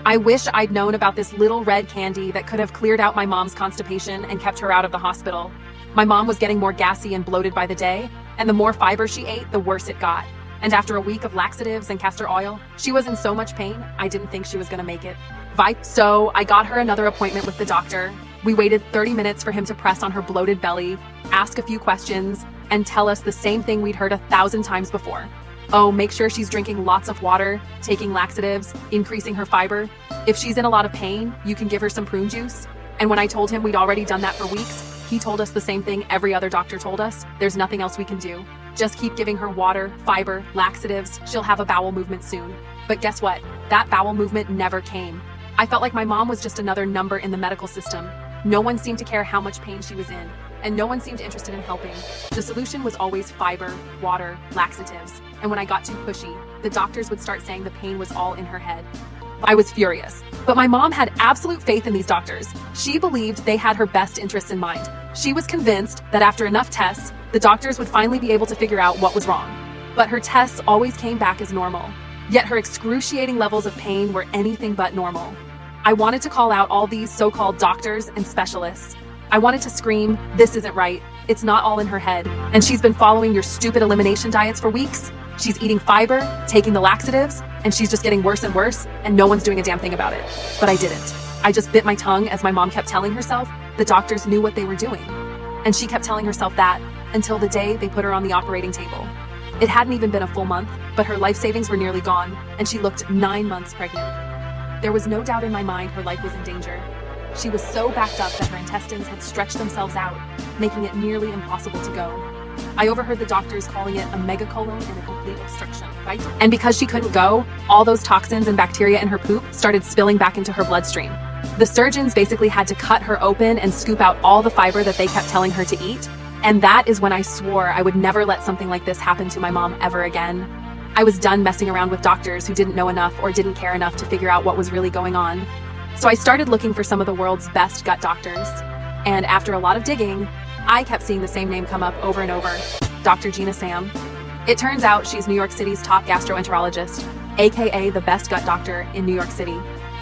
I wish I'd known about this little red candy that could have cleared out my mom's constipation and kept her out of the hospital. My mom was getting more gassy and bloated by the day, and the more fiber she ate, the worse it got. And after a week of laxatives and castor oil, she was in so much pain, I didn't think she was gonna make it. So I got her another appointment with the doctor. We waited 30 minutes for him to press on her bloated belly, ask a few questions, and tell us the same thing we'd heard 1,000 times before. Oh, make sure she's drinking lots of water, taking laxatives, increasing her fiber. If she's in a lot of pain, you can give her some prune juice. And when I told him we'd already done that for weeks, he told us the same thing every other doctor told us. There's nothing else we can do. Just keep giving her water, fiber, laxatives. She'll have a bowel movement soon. But guess what? That bowel movement never came. I felt like my mom was just another number in the medical system. No one seemed to care how much pain she was in, and no one seemed interested in helping. The solution was always fiber, water, laxatives. And when I got too pushy, the doctors would start saying the pain was all in her head. I was furious. But my mom had absolute faith in these doctors. She believed they had her best interests in mind. She was convinced that after enough tests, the doctors would finally be able to figure out what was wrong. But her tests always came back as normal. Yet her excruciating levels of pain were anything but normal. I wanted to call out all these so-called doctors and specialists. I wanted to scream, this isn't right. It's not all in her head. And she's been following your stupid elimination diets for weeks. She's eating fiber, taking the laxatives, and she's just getting worse and worse, and no one's doing a damn thing about it. But I didn't. I just bit my tongue as my mom kept telling herself the doctors knew what they were doing. And she kept telling herself that until the day they put her on the operating table. It hadn't even been a full month, but her life savings were nearly gone, and she looked 9 months pregnant. There was no doubt in my mind her life was in danger. She was so backed up that her intestines had stretched themselves out, making it nearly impossible to go. I overheard the doctors calling it a megacolon and a complete obstruction, right? And because she couldn't go, all those toxins and bacteria in her poop started spilling back into her bloodstream. The surgeons basically had to cut her open and scoop out all the fiber that they kept telling her to eat. And that is when I swore I would never let something like this happen to my mom ever again. I was done messing around with doctors who didn't know enough or didn't care enough to figure out what was really going on. So I started looking for some of the world's best gut doctors. And after a lot of digging, I kept seeing the same name come up over and over, Dr. Gina Sam. It turns out she's New York City's top gastroenterologist, aka the best gut doctor in New York City.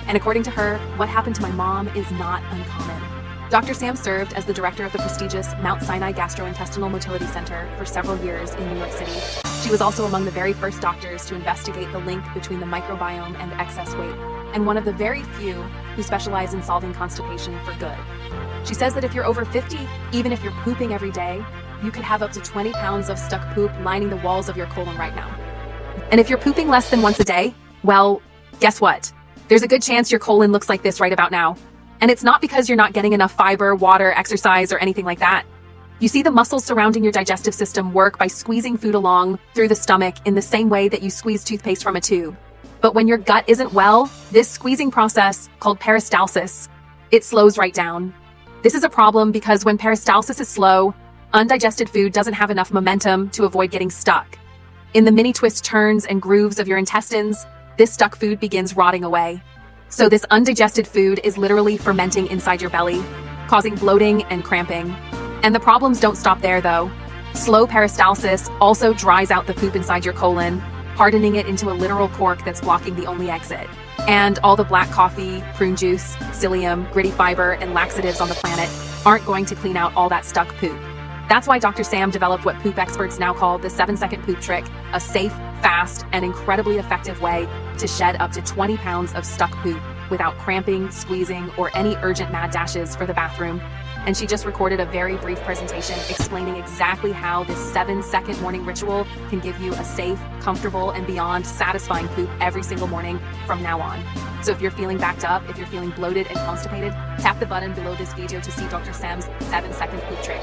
And according to her, what happened to my mom is not uncommon. Dr. Sam served as the director of the prestigious Mount Sinai Gastrointestinal Motility Center for several years in New York City. She was also among the very first doctors to investigate the link between the microbiome and excess weight, and one of the very few who specialize in solving constipation for good. She says that if you're over 50, even if you're pooping every day, you could have up to 20 pounds of stuck poop lining the walls of your colon right now. And if you're pooping less than once a day, well, guess what? There's a good chance your colon looks like this right about now. And it's not because you're not getting enough fiber, water, exercise, or anything like that. You see, the muscles surrounding your digestive system work by squeezing food along through the stomach in the same way that you squeeze toothpaste from a tube. But when your gut isn't well, this squeezing process, called peristalsis, it slows right down. This is a problem because when peristalsis is slow, undigested food doesn't have enough momentum to avoid getting stuck. In the mini twist turns and grooves of your intestines, this stuck food begins rotting away. So this undigested food is literally fermenting inside your belly, causing bloating and cramping. And the problems don't stop there though. Slow peristalsis also dries out the poop inside your colon, hardening it into a literal cork that's blocking the only exit. And all the black coffee, prune juice, psyllium, gritty fiber, and laxatives on the planet aren't going to clean out all that stuck poop. That's why Dr. Sam developed what poop experts now call the 7-second poop trick, a safe, fast, and incredibly effective way to shed up to 20 pounds of stuck poop without cramping, squeezing, or any urgent mad dashes for the bathroom. And she just recorded a very brief presentation explaining exactly how this 7-second morning ritual can give you a safe, comfortable, and beyond satisfying poop every single morning from now on. So if you're feeling backed up, if you're feeling bloated and constipated, tap the button below this video to see Dr. Sam's 7-second poop trick.